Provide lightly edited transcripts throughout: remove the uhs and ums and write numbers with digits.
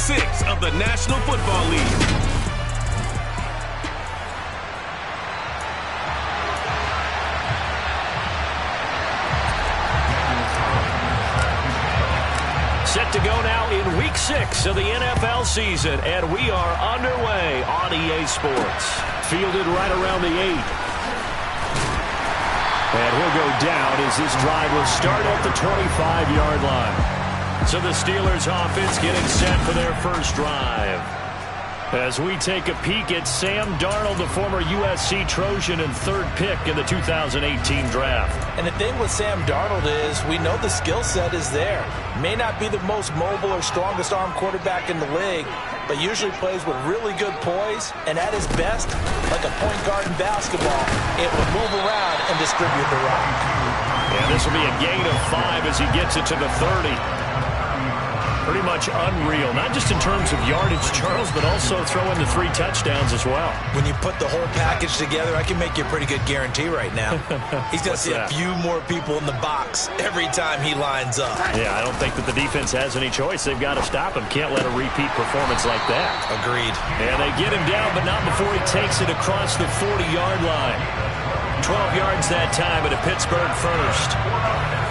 6 of the National Football League. Set to go now in Week 6 of the NFL season, and we are underway on EA Sports. Fielded right around the 8. And he'll go down as this drive will start at the 25-yard line. So the Steelers offense getting set for their first drive. As we take a peek at Sam Darnold, the former USC Trojan and 3rd pick in the 2018 draft. And the thing with Sam Darnold is we know the skill set is there. May not be the most mobile or strongest arm quarterback in the league, but usually plays with really good poise, and at his best, like a point guard in basketball, it will move around and distribute the rock. And this will be a gain of 5 as he gets it to the 30. Pretty much unreal, not just in terms of yardage, Charles, but also throw in the 3 touchdowns as well. When you put the whole package together, I can make you a pretty good guarantee right now. He's going to see a few more people in the box every time he lines up. Yeah, I don't think that the defense has any choice. They've got to stop him. Can't let a repeat performance like that. Agreed. And they get him down, but not before he takes it across the 40-yard line. 12 yards that time at a Pittsburgh first.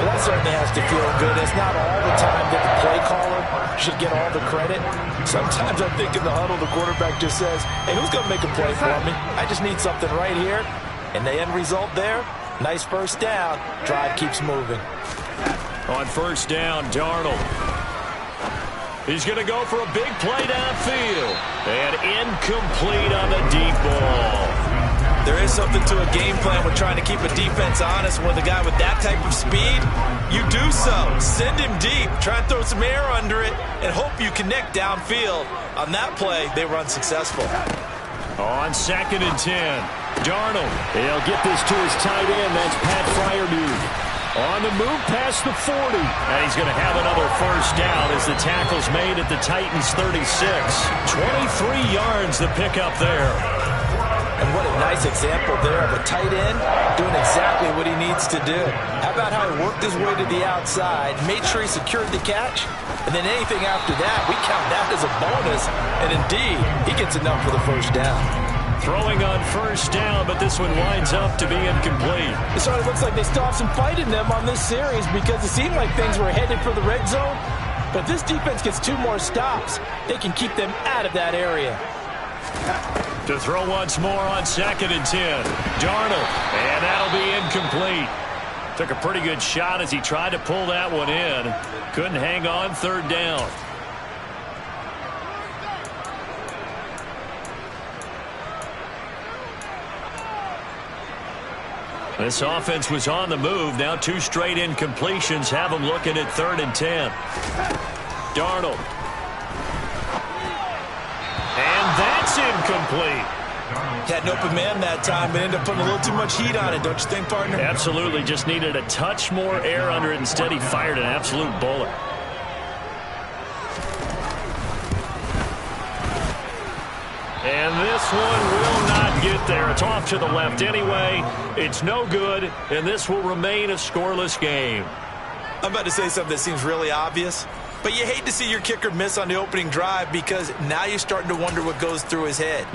Well, that certainly has to feel good. It's not all the time that the play caller should get all the credit. Sometimes I think in the huddle, the quarterback just says, hey, who's going to make a play for me? I just need something right here. And the end result there, nice first down. Drive keeps moving. On first down, Darnold. He's going to go for a big play downfield. And incomplete on the deep ball. There is something to a game plan with trying to keep a defense honest. With a guy with that type of speed, you do so. Send him deep. Try and throw some air under it and hope you connect downfield. On that play, they were unsuccessful. On 2nd and 10, Darnold. He'll get this to his tight end. That's Pat Freiermuth. On the move past the 40. And he's going to have another first down as the tackle's made at the Titans' 36. 23 yards to pick up there. And what a nice example there of a tight end doing exactly what he needs to do. How about how he worked his way to the outside, made sure he secured the catch, and then anything after that, we count that as a bonus. And indeed, he gets enough for the first down. Throwing on first down, but this one winds up to be incomplete. It sort of looks like they still have some fight in them on this series because it seemed like things were headed for the red zone. But if this defense gets 2 more stops, they can keep them out of that area. To throw once more on 2nd and 10. Darnold, and that'll be incomplete. Took a pretty good shot as he tried to pull that one in. Couldn't hang on 3rd down. This offense was on the move. Now 2 straight incompletions have them looking at 3rd and 10. Darnold. And that's incomplete. Had an open man that time, but ended up putting a little too much heat on it, don't you think, partner? Absolutely. Just needed a touch more air under it. Instead, he fired an absolute bullet. And this one will not get there. It's off to the left anyway. It's no good, and this will remain a scoreless game. I'm about to say something that seems really obvious, but you hate to see your kicker miss on the opening drive because now you're starting to wonder what goes through his head.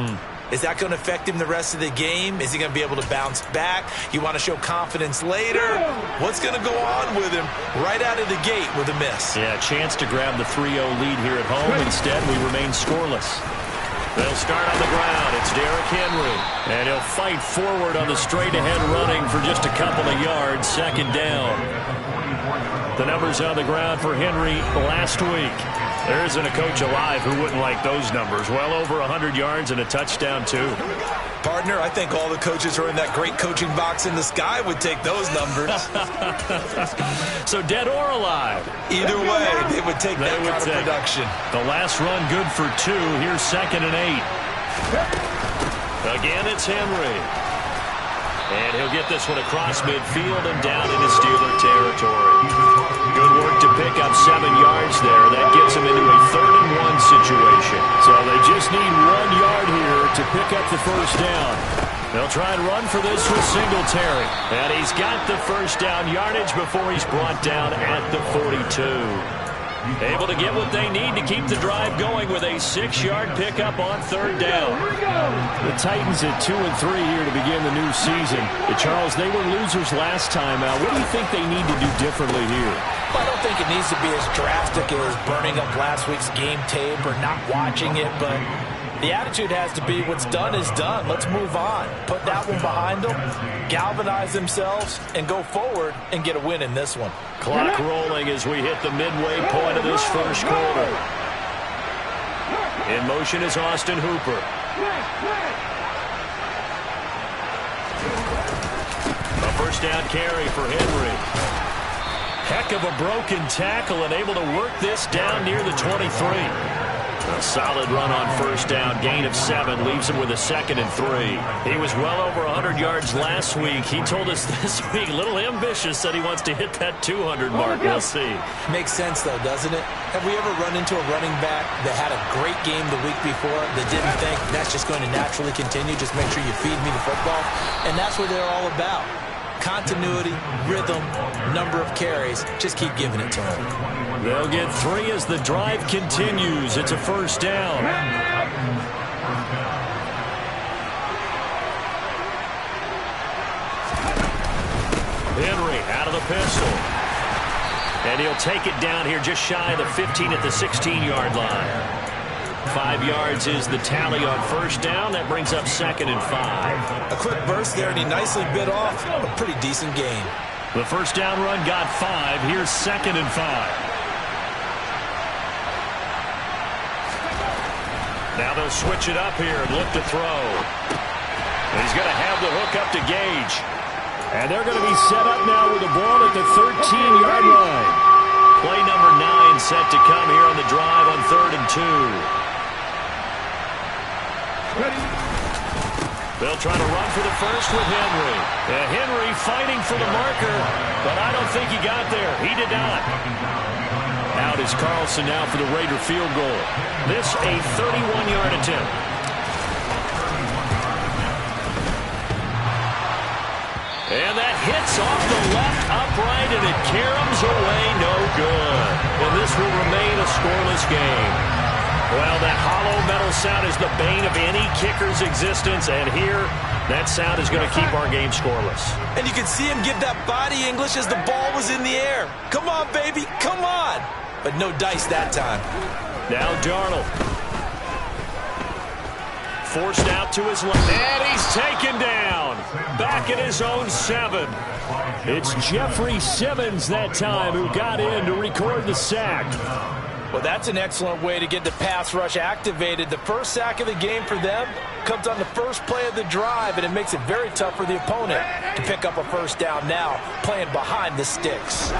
Is that going to affect him the rest of the game? Is he going to be able to bounce back? You want to show confidence later? What's going to go on with him right out of the gate with a miss? Yeah, a chance to grab the 3-0 lead here at home. Instead, we remain scoreless. They'll start on the ground. It's Derrick Henry. And he'll fight forward on the straight-ahead running for just a couple of yards. 2nd down. The numbers on the ground for Henry last week. There isn't a coach alive who wouldn't like those numbers. Well over 100 yards and a touchdown, too. Partner, I think all the coaches who are in that great coaching box in the sky would take those numbers. So dead or alive? Either way, they would take that kind of production. The last run good for 2. Here's 2nd and 8. Again, it's Henry. And he'll get this one across midfield and down into Steeler territory. Good work to pick up 7 yards there. That gets him into a 3rd and 1 situation. So they just need 1 yard here to pick up the first down. They'll try and run for this with Singletary. And he's got the first down yardage before he's brought down at the 42. Able to get what they need to keep the drive going with a 6-yard pickup on third down. The Titans at 2-3 here to begin the new season. Charles, they were losers last time out. What do you think they need to do differently here? I don't think it needs to be as drastic as burning up last week's game tape or not watching it, but the attitude has to be what's done is done. Let's move on. Put that one behind them, galvanize themselves, and go forward and get a win in this one. Clock rolling as we hit the midway point of this first quarter. In motion is Austin Hooper. A first down carry for Henry. Heck of a broken tackle and able to work this down near the 23. A solid run on first down, gain of 7, leaves him with a 2nd and 3. He was well over 100 yards last week. He told us this week, a little ambitious, said he wants to hit that 200 mark. We'll see. Makes sense, though, doesn't it? Have we ever run into a running back that had a great game the week before that didn't think that's just going to naturally continue? Just make sure you feed me the football. And that's what they're all about. Continuity, rhythm, number of carries. Just keep giving it to them. They'll get 3 as the drive continues. It's a first down. Henry out of the pistol. And he'll take it down here just shy of the 15 at the 16-yard line. 5 yards is the tally on first down. That brings up 2nd and 5. A quick burst there, and he nicely bit off a pretty decent gain. The first down run got 5. Here's 2nd and 5. Now they'll switch it up here and look to throw. And he's going to have the hook up to Gage. And they're going to be set up now with the ball at the 13-yard line. Play number 9 set to come here on the drive on 3rd and 2. They'll try to run for the first with Henry. Henry fighting for the marker, but I don't think he got there. He did not. Out is Carlson now for the Raider field goal. This a 31-yard attempt. And that hits off the left upright, and it caroms away no good. And this will remain a scoreless game. Well, that hollow metal sound is the bane of any kicker's existence, and here, that sound is going to keep our game scoreless. And you can see him give that body English as the ball was in the air. Come on, baby, come on. But no dice that time. Now Darnold. Forced out to his left, and he's taken down. Back at his own 7. It's Jeffrey Simmons that time who got in to record the sack. Well, that's an excellent way to get the pass rush activated. The first sack of the game for them comes on the first play of the drive, and it makes it very tough for the opponent to pick up a first down now, playing behind the sticks.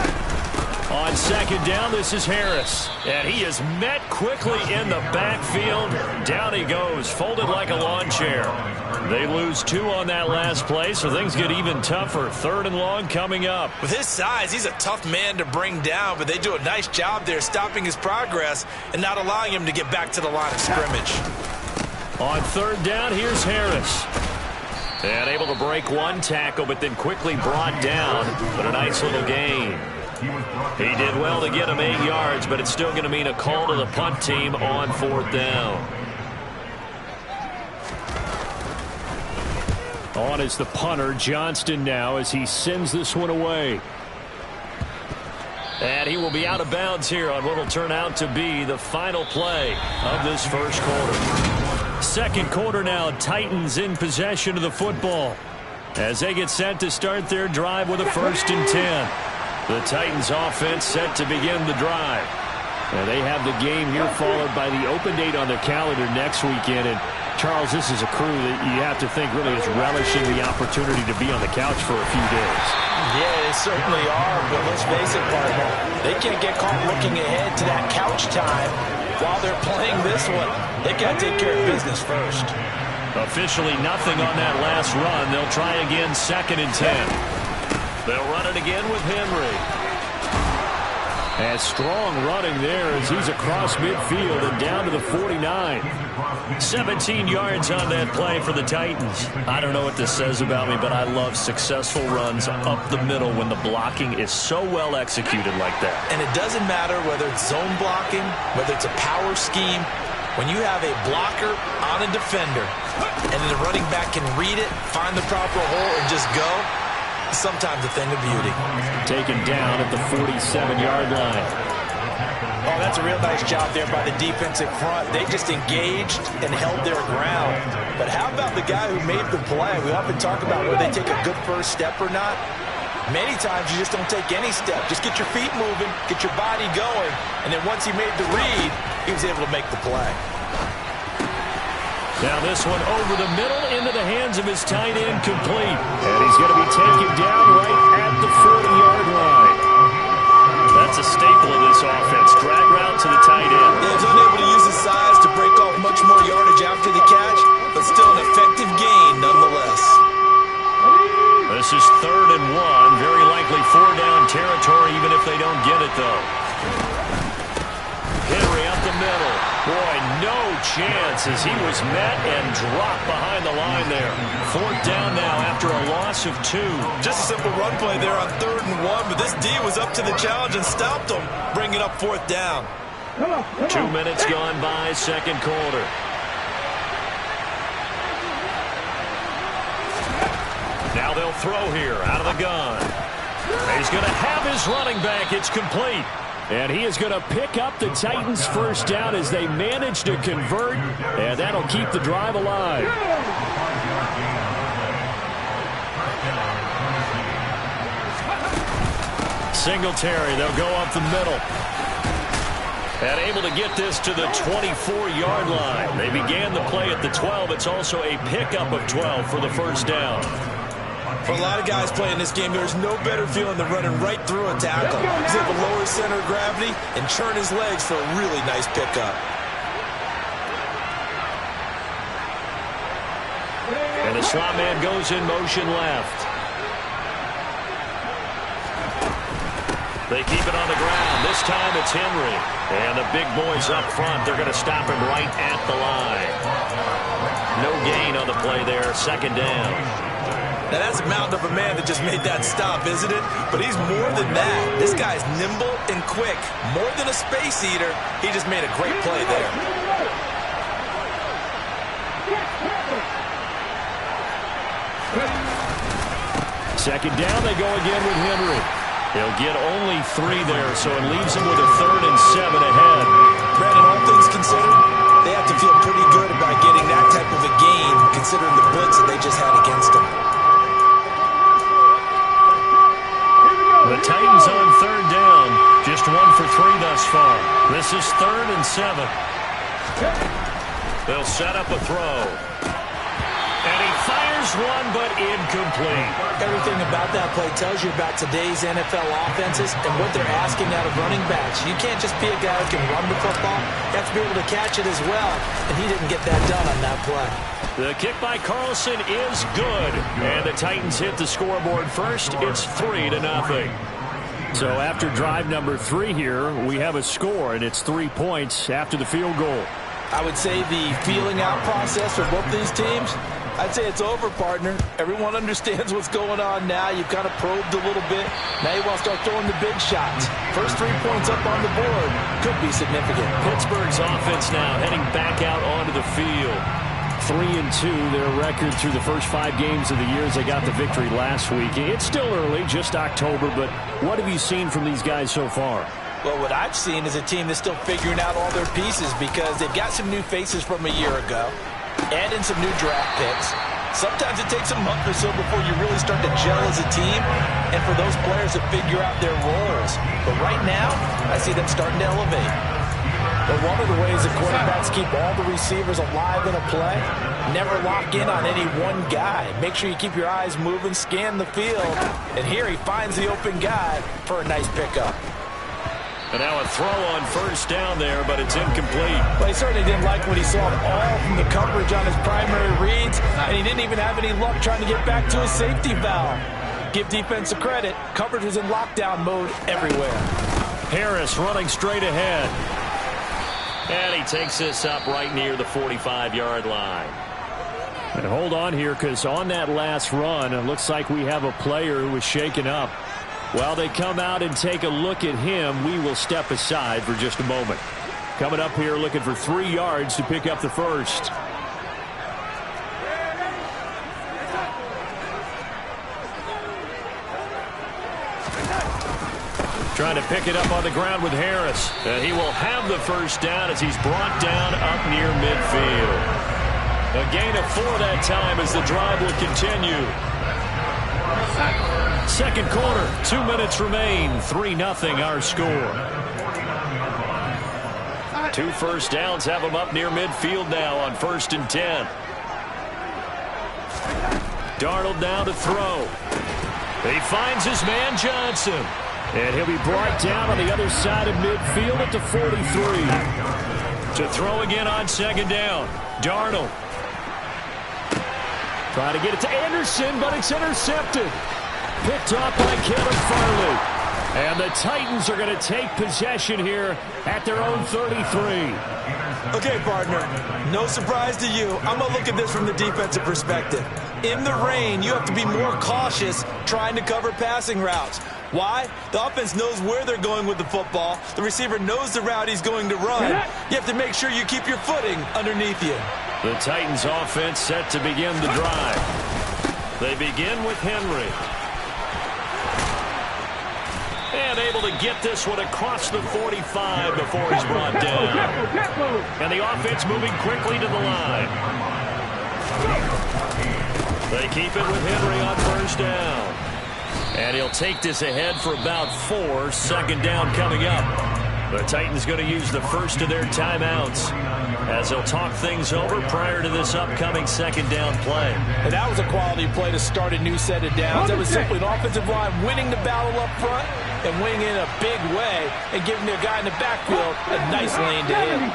On 2nd down, this is Harris. And he is met quickly in the backfield. Down he goes, folded like a lawn chair. They lose 2 on that last play, so things get even tougher. 3rd and long coming up. With his size, he's a tough man to bring down, but they do a nice job there stopping his progress and not allowing him to get back to the line of scrimmage. On 3rd down, here's Harris. And able to break one tackle, but then quickly brought down. But a nice little gain. He did well to get him 8 yards, but it's still going to mean a call to the punt team on 4th down. On is the punter, Johnston, now as he sends this one away. And he will be out of bounds here on what will turn out to be the final play of this first quarter. 2nd quarter now, Titans in possession of the football as they get set to start their drive with a 1st and 10. The Titans offense set to begin the drive. And they have the game here followed by the open date on their calendar next weekend. And Charles, this is a crew that you have to think really is relishing the opportunity to be on the couch for a few days. Yeah, they certainly are, but let's face it, partner, they can't get caught looking ahead to that couch time while they're playing this one. They got to take care of business first. Officially nothing on that last run. They'll try again, 2nd and 10. They'll run it again with Henry. And strong running there as he's across midfield and down to the 49. 17 yards on that play for the Titans. I don't know what this says about me, but I love successful runs up the middle when the blocking is so well executed like that. And it doesn't matter whether it's zone blocking, whether it's a power scheme. When you have a blocker on a defender and then the running back can read it, find the proper hole, and just go, sometimes a thing of beauty. Taken down at the 47-yard line. Oh, that's a real nice job there by the defensive front. They just engaged and held their ground. But how about the guy who made the play? We often talk about whether they take a good first step or not. Many times you just don't take any step. Just get your feet moving, get your body going, and then once he made the read, he was able to make the play. Now this one over the middle into the hands of his tight end, complete. And he's going to be taken down right at the 40-yard line. That's a staple of this offense. Drag route to the tight end. Yeah, he's unable to use his size to break off much more yardage after the catch, but still an effective gain nonetheless. This is 3rd and 1. Very likely 4-down territory, even if they don't get it, though. Henry up the middle. Boy, no chance as he was met and dropped behind the line there. 4th down now after a loss of 2. Just a simple run play there on 3rd and 1, but this D was up to the challenge and stopped him, bringing up 4th down. 2 minutes gone by, second quarter. Now they'll throw here out of the gun. He's going to have his running back. It's complete. And he is going to pick up the Titans' first down as they manage to convert, and that'll keep the drive alive. Singletary, they'll go up the middle. And able to get this to the 24-yard line. They began the play at the 12. It's also a pickup of 12 for the first down. For a lot of guys playing this game, there's no better feeling than running right through a tackle. He's able to lower his center of gravity and churn his legs for a really nice pickup. And the slot man goes in motion left. They keep it on the ground. This time it's Henry. And the big boys up front, they're going to stop him right at the line. No gain on the play there, 2nd down. Now, that's a mountain of a man that just made that stop, isn't it? But he's more than that. This guy's nimble and quick. More than a space eater, he just made a great play there. Second down, they go again with Henry. He'll get only 3 there, so it leaves him with a 3rd and 7 ahead. Brandon, all things considered, they have to feel pretty good about getting that type of a gain, considering the blitz that they just had against them. The Titans on 3rd down. Just 1 for 3 thus far. This is 3rd and 7. They'll set up a throw. And he fires one, but incomplete. Everything about that play tells you about today's NFL offenses and what they're asking out of running backs. You can't just be a guy who can run the football. You have to be able to catch it as well, and he didn't get that done on that play. The kick by Carlson is good, and the Titans hit the scoreboard first. It's 3-0. So after drive number 3 here, we have a score, and it's 3 points after the field goal. I would say the feeling out process for both these teams, I'd say it's over, partner. Everyone understands what's going on now. You've kind of probed a little bit. Now you want to start throwing the big shots. First 3 points up on the board could be significant. Pittsburgh's offense now heading back out onto the field. 3-2, their record through the first 5 games of the year as they got the victory last week. It's still early, just October, but what have you seen from these guys so far? Well, what I've seen is a team that's still figuring out all their pieces because they've got some new faces from a year ago, add in some new draft picks. Sometimes it takes a month or so before you really start to gel as a team and for those players to figure out their roles. But right now, I see them starting to elevate. But one of the ways that quarterbacks keep all the receivers alive in a play, never lock in on any one guy. Make sure you keep your eyes moving, scan the field, and here he finds the open guy for a nice pickup. And now a throw on first down there, but it's incomplete. Well, he certainly didn't like what he saw all from the coverage on his primary reads, and he didn't even have any luck trying to get back to his safety valve. Give defense a credit. Coverage was in lockdown mode everywhere. Harris running straight ahead. And he takes this up right near the 45-yard line. And hold on here, because on that last run, it looks like we have a player who was shaken up. While they come out and take a look at him, we will step aside for just a moment. Coming up here looking for 3 yards to pick up the first. Trying to pick it up on the ground with Harris. And he will have the first down as he's brought down up near midfield. A gain of 4 that time as the drive will continue. Second quarter, 2 minutes remain. 3-0 our score. 2 first downs have him up near midfield now on 1st and 10. Darnold now to throw. He finds his man Johnson. And he'll be brought down on the other side of midfield at the 43. To throw again on 2nd down. Darnold. Trying to get it to Anderson, but it's intercepted. Picked off by Caleb Farley. And the Titans are going to take possession here at their own 33. Okay, partner, no surprise to you. I'm going to look at this from the defensive perspective. In the rain, you have to be more cautious trying to cover passing routes. Why? The offense knows where they're going with the football. The receiver knows the route he's going to run. You have to make sure you keep your footing underneath you. The Titans offense set to begin the drive. They begin with Henry. And able to get this one across the 45 before he's brought down. And the offense moving quickly to the line. They keep it with Henry on 1st down. And he'll take this ahead for about 4. 2nd down coming up. The Titans going to use the first of their timeouts as they'll talk things over prior to this upcoming 2nd down play. And that was a quality play to start a new set of downs. That was simply an offensive line winning the battle up front and winning in a big way and giving their guy in the backfield a nice lane to hit.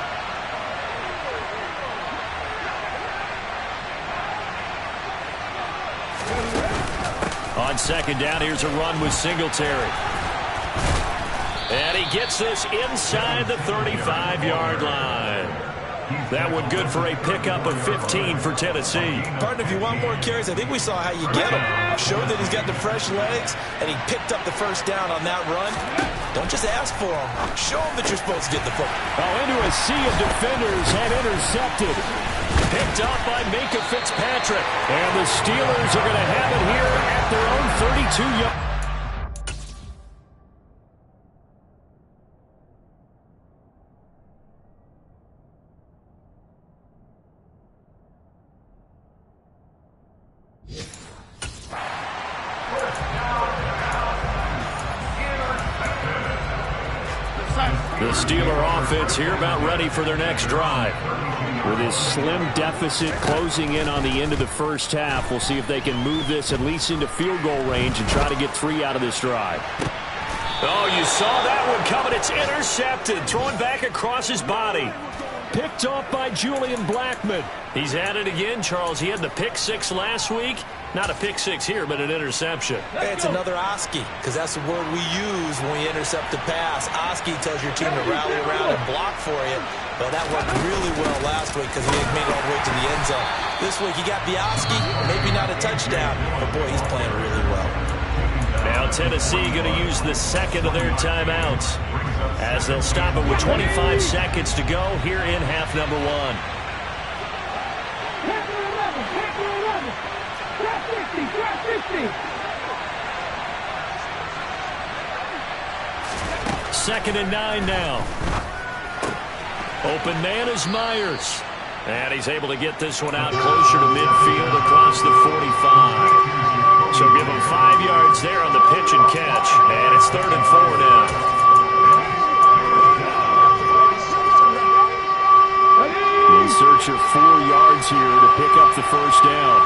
On 2nd down, here's a run with Singletary. And he gets this inside the 35-yard line. That one good for a pickup of 15 for Tennessee. Partner, if you want more carries, I think we saw how you get him. Showed that he's got the fresh legs, and he picked up the first down on that run. Don't just ask for him. Show him that you're supposed to get the football. Oh, into a sea of defenders and intercepted. Picked up by Minka Fitzpatrick. And the Steelers are going to have it here at their own 32-yard. The Steeler offense here about ready for their next drive. With his slim deficit closing in on the end of the first half, we'll see if they can move this at least into field goal range and try to get 3 out of this drive. Oh, you saw that one coming. It's intercepted. Throwing back across his body. Picked off by Julian Blackmon. He's at it again, Charles. He had the pick 6 last week. Not a pick 6 here, but an interception. Hey, it's another Oski, because that's the word we use when we intercept the pass. Oski tells your team to rally around and block for you. But that worked really well last week because he made it all the way to the end zone. This week he got the Oski, maybe not a touchdown, but boy, he's playing really well. Now Tennessee going to use the second of their timeouts as they'll stop it with 25 seconds to go here in half number 1. Second and 9 now. Open man is Myers. And he's able to get this one out closer to midfield across the 45. So give him 5 yards there on the pitch and catch. And it's 3rd and 4 now. In search of 4 yards here to pick up the first down.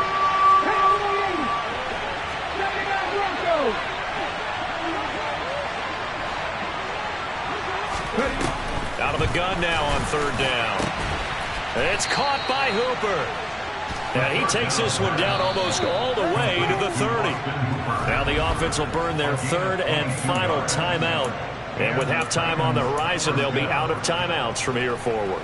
Out of the gun now on 3rd down. It's caught by Hooper. And he takes this one down almost all the way to the 30. Now the offense will burn their 3rd and final timeout And with halftime on the horizon, they'll be out of timeouts from here forward.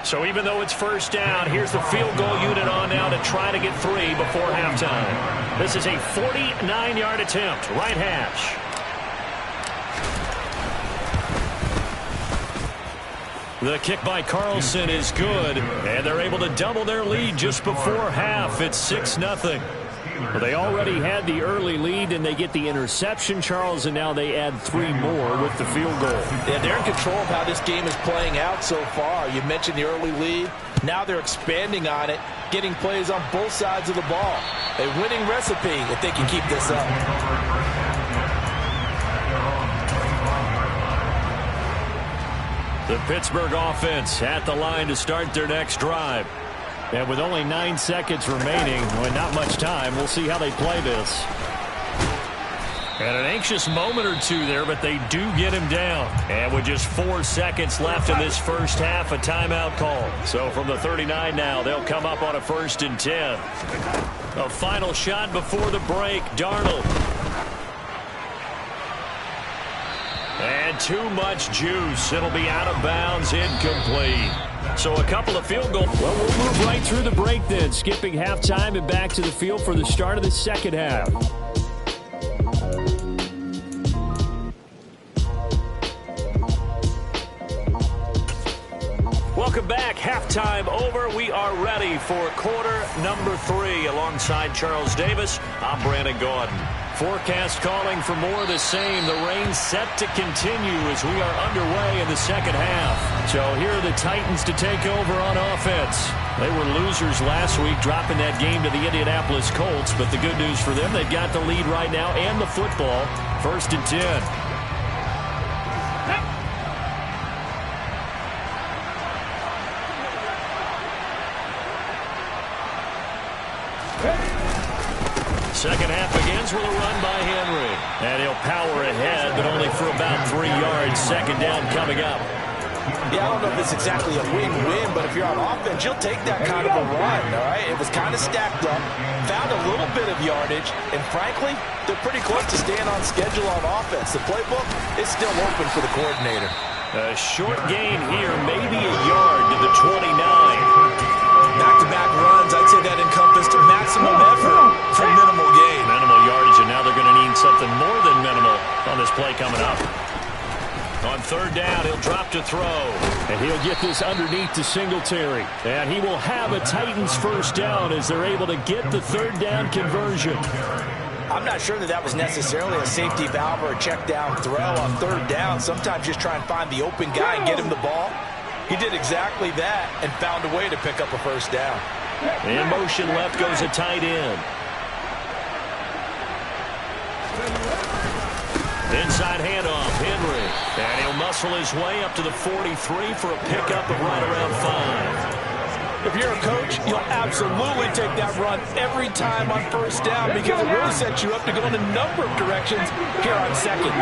So even though it's first down, here's the field goal unit on now to try to get 3 before halftime. This is a 49-yard attempt, right hash. The kick by Carlson is good, and they're able to double their lead just before half. It's 6-0. Well, they already had the early lead, and they get the interception, Charles, and now they add 3 more with the field goal. Yeah, they're in control of how this game is playing out so far. You mentioned the early lead. Now they're expanding on it, getting plays on both sides of the ball. A winning recipe if they can keep this up. The Pittsburgh offense at the line to start their next drive. And with only 9 seconds remaining, well, not much time, we'll see how they play this. And an anxious moment or two there, but they do get him down. And with just 4 seconds left in this first half, a timeout call. So from the 39 now, they'll come up on a 1st and 10. A final shot before the break, Darnold. And too much juice. It'll be out of bounds, incomplete. So a couple of field goals. Well, we'll move right through the break then, skipping halftime and back to the field for the start of the second half. Welcome back. Halftime over. We are ready for quarter number 3. Alongside Charles Davis, I'm Brandon Gaudin. Forecast calling for more of the same. The rain set to continue as we are underway in the second half. So here are the Titans to take over on offense. They were losers last week, dropping that game to the Indianapolis Colts. But the good news for them, they've got the lead right now and the football. 1st and 10. Second half begins with a run by Henry. And he'll power ahead, but only for about 3 yards. Second down coming up. Yeah, I don't know if it's exactly a win-win, but if you're on offense, you'll take that kind of a run, all right? It was kind of stacked up, found a little bit of yardage, and frankly, they're pretty close to staying on schedule on offense. The playbook is still open for the coordinator. A short gain here, maybe a yard to the 29. Back-to-back runs, I'd say that encompassed maximum effort for minimal gain. Minimal yardage, and now they're going to need something more than minimal on this play coming up. On 3rd down, he'll drop to throw. And he'll get this underneath to Singletary. And he will have a Titans first down as they're able to get the 3rd down conversion. I'm not sure that was necessarily a safety valve or a check down throw on 3rd down. Sometimes just try and find the open guy and get him the ball. He did exactly that and found a way to pick up a first down. In motion left goes a tight end. Inside handoff, Henry. And he'll muscle his way up to the 43 for a pickup of right around 5. If you're a coach, you'll absolutely take that run every time on first down because it really sets you up to go in a number of directions here on 2nd.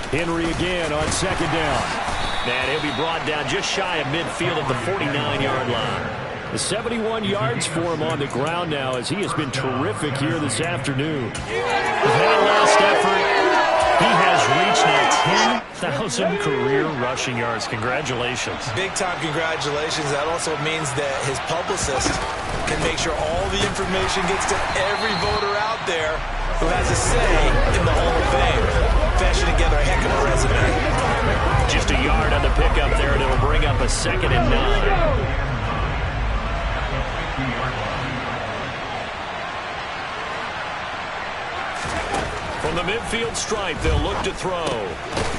Henry again on 2nd down. And he'll be brought down just shy of midfield at the 49-yard line. The 71 yards for him on the ground now as he has been terrific here this afternoon. That last effort, he has reached now 10,000 career rushing yards. Congratulations. Big-time congratulations. That also means that his publicist can make sure all the information gets to every voter out there who has a say in the Hall of Fame. Fashion together a heck of a resume. Just a yard on the pickup there, and it'll bring up a 2nd and 9. From the midfield stripe, they'll look to throw.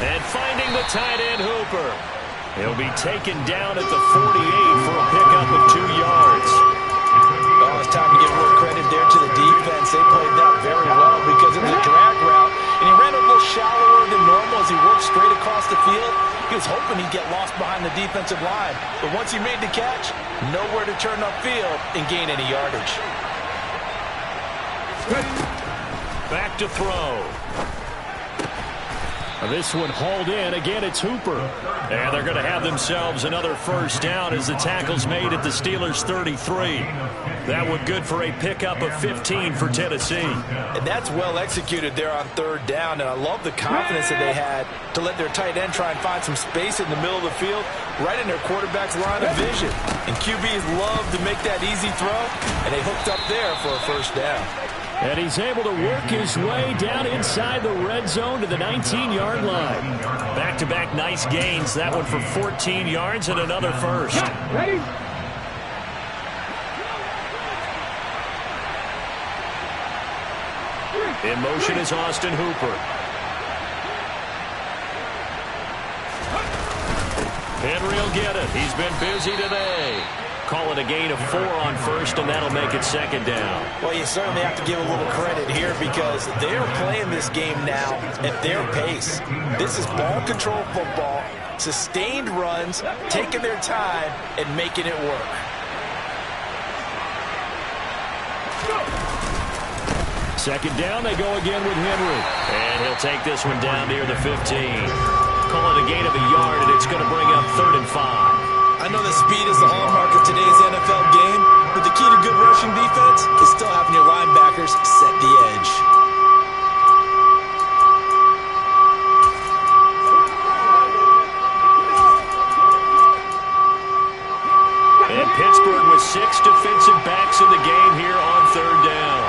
And finding the tight end, Hooper. He'll be taken down at the 48 for a pickup of 2 yards. Oh, it's time to give more credit there to the defense. They played that very well because it was a drag route, and he ran a little shallower than normal as he worked straight across the field. He was hoping he'd get lost behind the defensive line, but once he made the catch, nowhere to turn upfield and gain any yardage. Back to throw. This one hauled in. Again, it's Hooper. And they're going to have themselves another first down as the tackle's made at the Steelers' 33. That one good for a pickup of 15 for Tennessee. And that's well executed there on third down. And I love the confidence that they had to let their tight end try and find some space in the middle of the field, right in their quarterback's line of vision. And QBs love to make that easy throw, and they hooked up there for a first down. And he's able to work his way down inside the red zone to the 19-yard line. Back-to-back nice gains. That one for 14 yards and another first. Ready? In motion is Austin Hooper. Henry will get it. He's been busy today. Call it a gain of 4 on first, and that'll make it second down. Well, you certainly have to give a little credit here because they're playing this game now at their pace. This is ball control football, sustained runs, taking their time, and making it work. Second down, they go again with Henry. And he'll take this one down near the 15. Call it a gain of a yard, and it's going to bring up 3rd and 5. I know that speed is the hallmark of today's NFL game, but the key to good rushing defense is still having your linebackers set the edge. And Pittsburgh with 6 defensive backs in the game here on third down.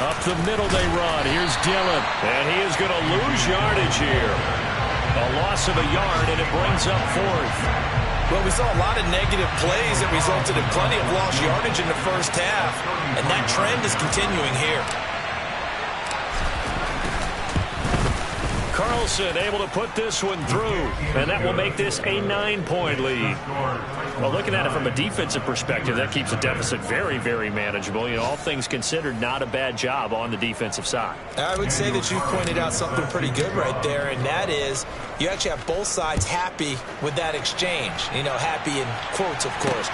Up the middle they run. Here's Dillon. And he is going to lose yardage here. A loss of a yard, and it brings up 4th. Well, we saw a lot of negative plays that resulted in plenty of lost yardage in the first half, and that trend is continuing here. Carlson able to put this one through, and that will make this a 9-point lead. Well, looking at it from a defensive perspective, that keeps the deficit very, very manageable. You know, all things considered, not a bad job on the defensive side. I would say that you pointed out something pretty good right there, and that is you actually have both sides happy with that exchange. You know, happy in quotes, of course.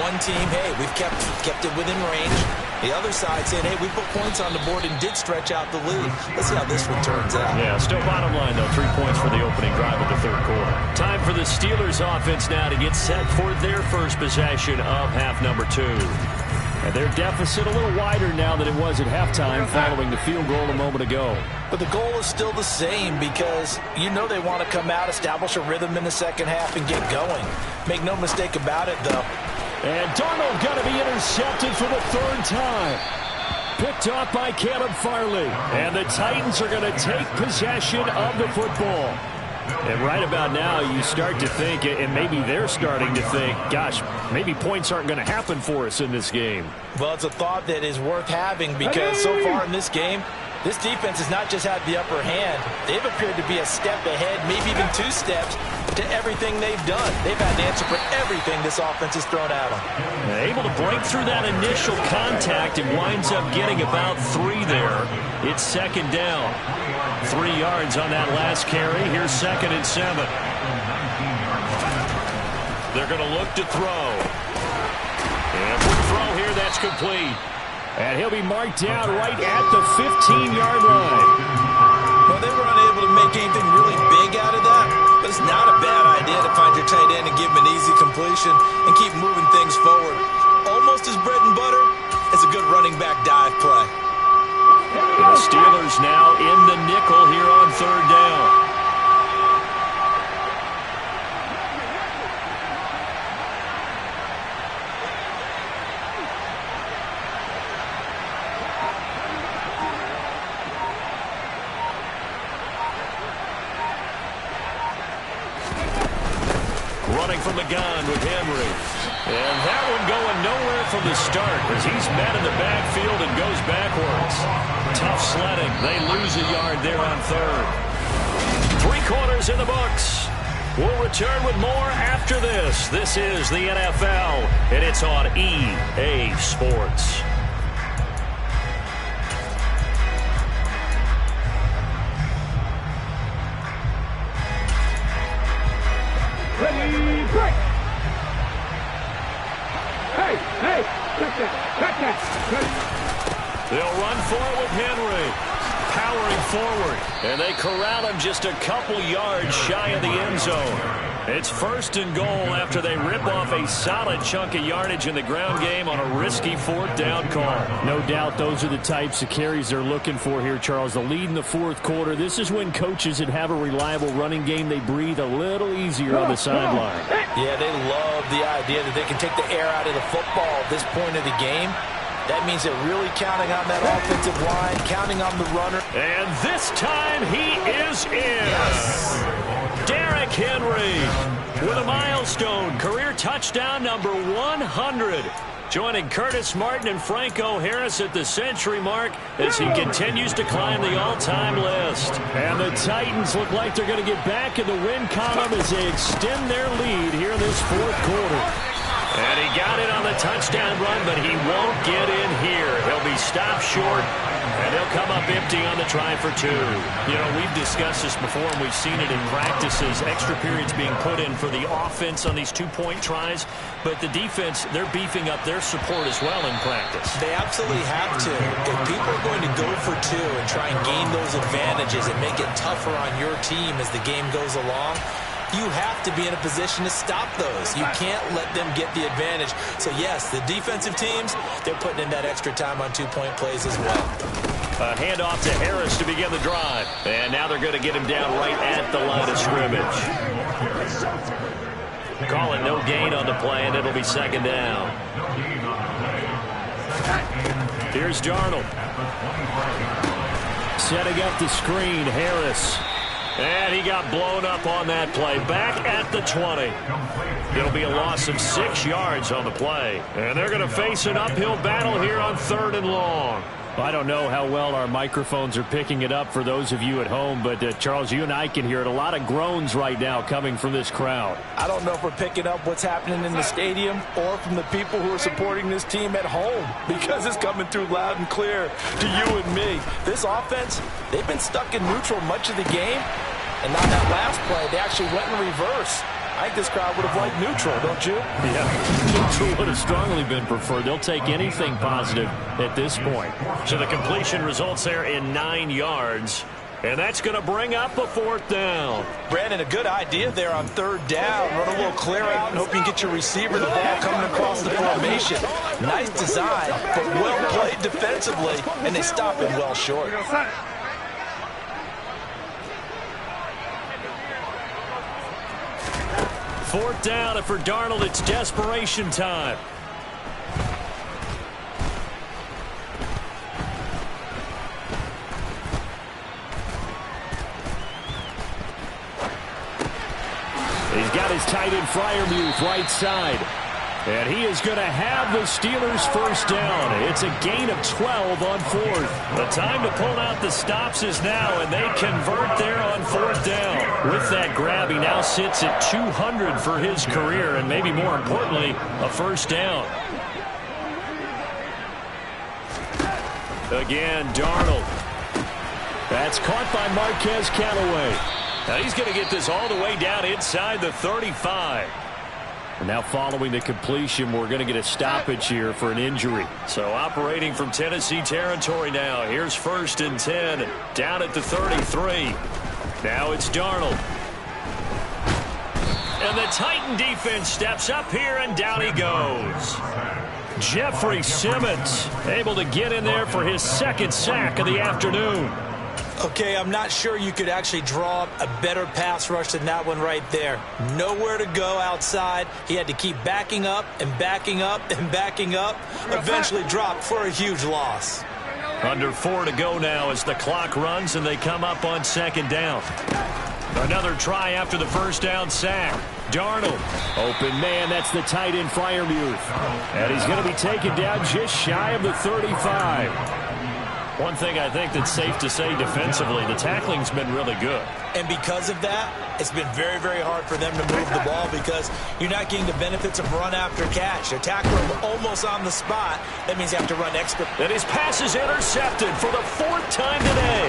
One team, hey, we've kept it within range. The other side saying, hey, we put points on the board and did stretch out the lead. Let's see how this one turns out. Yeah, still bottom line, though, 3 points for the opening drive of the third quarter. Time for the Steelers offense now to get set for their first possession of half number 2. And their deficit a little wider now than it was at halftime following the field goal a moment ago. But the goal is still the same because you know they want to come out, establish a rhythm in the second half, and get going. Make no mistake about it, though. And Darnold going to be intercepted for the 3rd time. Picked off by Caleb Farley. And the Titans are going to take possession of the football. And right about now, you start to think, and maybe they're starting to think, gosh, maybe points aren't going to happen for us in this game. Well, it's a thought that is worth having because so far in this game, this defense has not just had the upper hand. They've appeared to be a step ahead, maybe even 2 steps to everything they've done. They've had to answer for everything this offense has thrown at them. Able to break through that initial contact and winds up getting about 3 there. It's second down. 3 yards on that last carry. Here's 2nd and 7. They're going to look to throw. And for the throw here, that's complete. And he'll be marked down right at the 15-yard line. Well, they were unable to make anything really big out of that, but it's not a bad idea to find your tight end and give him an easy completion and keep moving things forward. Almost as bread and butter as a good running back dive play. The Steelers now in the nickel here on third down. Running from the gun with Henry. And that one going nowhere from the start as he's met in the backfield and goes backwards. Tough sledding. They lose a yard there on 3rd. 3 quarters in the books. We'll return with more after this. This is the NFL, and it's on EA Sports. Ready, break! Hey, cut that! Ready? They'll run for it with Henry. Powering forward, and they corral him just a couple yards shy of the end zone. It's 1st and goal after they rip off a solid chunk of yardage in the ground game on a risky 4th down call. No doubt those are the types of carries they're looking for here, Charles. The lead in the 4th quarter. This is when coaches that have a reliable running game, they breathe a little easier on the sideline. Yeah, they love the idea that they can take the air out of the football at this point of the game. That means they're really counting on that offensive line, counting on the runner. And this time he is in. Yes. Derrick Henry with a milestone career touchdown number 100. Joining Curtis Martin and Franco Harris at the century mark as he continues to climb the all-time list. And the Titans look like they're going to get back in the win column as they extend their lead here in this 4th quarter. And he got it on the touchdown run, but he won't get in here. He'll be stopped short, and he'll come up empty on the try for 2. You know, we've discussed this before, and we've seen it in practices. Extra periods being put in for the offense on these 2-point tries. But the defense, they're beefing up their support as well in practice. They absolutely have to. If people are going to go for 2 and try and gain those advantages and make it tougher on your team as the game goes along, you have to be in a position to stop those. You can't let them get the advantage. So, yes, the defensive teams, they're putting in that extra time on 2-point plays as well. A handoff to Harris to begin the drive. And now they're going to get him down right at the line of scrimmage. Calling no gain on the play, and it'll be 2nd down. Here's Darnold. Setting up the screen, Harris. And he got blown up on that play. Back at the 20. It'll be a loss of 6 yards on the play. And they're going to face an uphill battle here on 3rd and long. I don't know how well our microphones are picking it up for those of you at home, but Charles, you and I can hear it. A lot of groans right now coming from this crowd. I don't know if we're picking up what's happening in the stadium or from the people who are supporting this team at home, because it's coming through loud and clear to you and me. This offense, they've been stuck in neutral much of the game, and on that last play, they actually went in reverse. I think this crowd would have liked neutral, don't you? Yeah, neutral would have strongly been preferred. They'll take anything positive at this point. So the completion results there in 9 yards. And that's going to bring up a 4th down. Brandon, a good idea there on 3rd down. Run a little clear out and hope you can get your receiver the ball coming across the formation. Nice design, but well played defensively, and they stop him well short. 4th down, and for Darnold, it's desperation time. He's got his tight end Freiermuth right side. And he is going to have the Steelers 1st down. It's a gain of 12 on 4th. The time to pull out the stops is now, and they convert there on 4th down. With that grab, he now sits at 200 for his career, and maybe more importantly, a 1st down. Again, Darnold. That's caught by Marquez Callaway. Now he's going to get this all the way down inside the 35. And now following the completion, we're going to get a stoppage here for an injury. So operating from Tennessee territory now. Here's 1st and 10 down at the 33. Now it's Darnold. And the Titan defense steps up here, and down he goes. Jeffrey Simmons able to get in there for his 2nd sack of the afternoon. Okay, I'm not sure you could actually draw up a better pass rush than that one right there. Nowhere to go outside. He had to keep backing up and backing up and backing up. Eventually dropped for a huge loss. Under 4 to go now as the clock runs, and they come up on 2nd down. Another try after the 1st down sack. Darnold. Open man, that's the tight end Freiermuth. And he's going to be taken down just shy of the 35. One thing I think that's safe to say defensively, the tackling's been really good. And because of that, it's been very, very hard for them to move the ball because you're not getting the benefits of run after catch. They're tackling almost on the spot. That means you have to run extra. And his pass is intercepted for the 4th time today.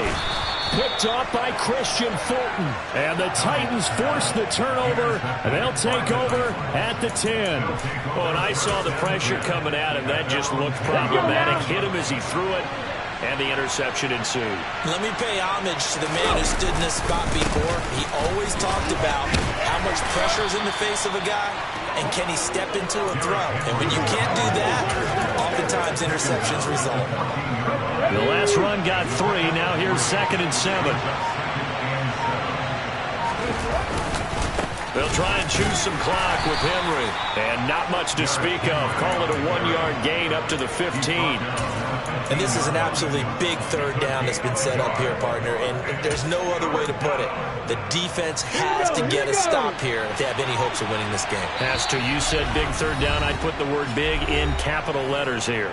Picked off by Christian Fulton. And the Titans force the turnover, and they'll take over at the 10. Well, and I saw the pressure coming at him. That just looked problematic. Hit him as he threw it. and the interception ensued. Let me pay homage to the man who stood in this spot before. He always talked about how much pressure is in the face of a guy, and can he step into a throw. And when you can't do that, oftentimes interceptions result. The last run got 3. Now here's 2nd and 7. They'll try and choose some clock with Henry. And not much to speak of. Call it a 1-yard gain up to the 15. And this is an absolutely big 3rd down that's been set up here, partner. And there's no other way to put it. The defense has to get a stop here if they have any hopes of winning this game. Has to. You said big 3rd down. I'd put the word big in capital letters here.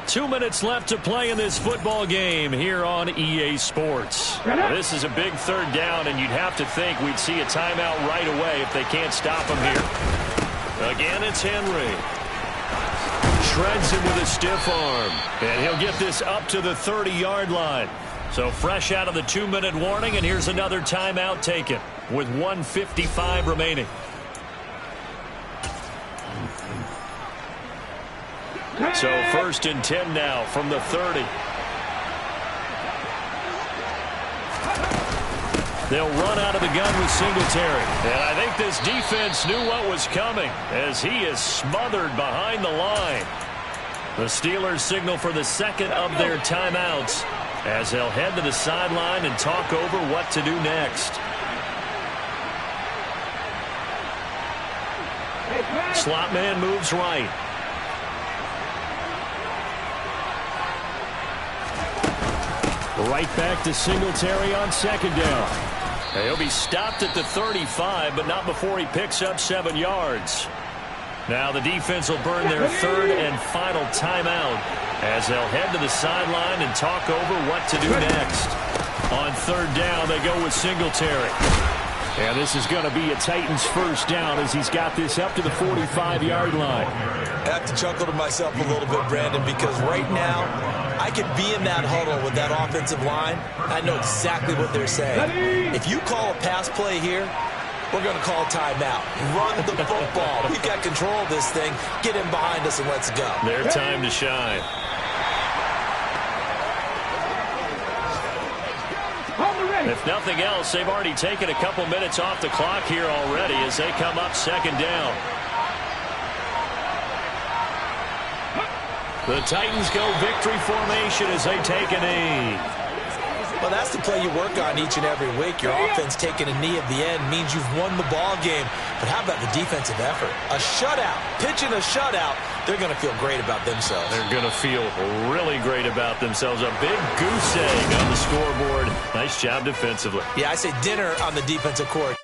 2 minutes left to play in this football game here on EA Sports. This is a big 3rd down, and you'd have to think we'd see a timeout right away if they can't stop him here. Again, it's Henry. Shreds him with a stiff arm. And he'll get this up to the 30-yard line. So fresh out of the 2-minute warning, and here's another timeout taken with 1:55 remaining. So 1st and 10 now from the 30. They'll run out of the gun with Singletary. And I think this defense knew what was coming as he is smothered behind the line. The Steelers signal for the 2nd of their timeouts as they'll head to the sideline and talk over what to do next. Slot man moves right. Right back to Singletary on 2nd down. He'll be stopped at the 35, but not before he picks up 7 yards. Now the defense will burn their 3rd and final timeout as they'll head to the sideline and talk over what to do next. On 3rd down, they go with Singletary. And this is going to be a Titans 1st down as he's got this up to the 45-yard line. I have to chuckle to myself a little bit, Brandon, because right now I could be in that huddle with that offensive line. I know exactly what they're saying. If you call a pass play here, we're going to call timeout. Run the football. We've got control of this thing. Get in behind us and let's go. Their time to shine. If nothing else, they've already taken a couple minutes off the clock here already as they come up 2nd down. The Titans go victory formation as they take a knee. Well, that's the play you work on each and every week. Your offense taking a knee at the end means you've won the ball game. But how about the defensive effort? A shutout, pitching a shutout, they're going to feel great about themselves. They're going to feel really great about themselves. A big goose egg on the scoreboard. Nice job defensively. Yeah, I say dinner on the defensive court.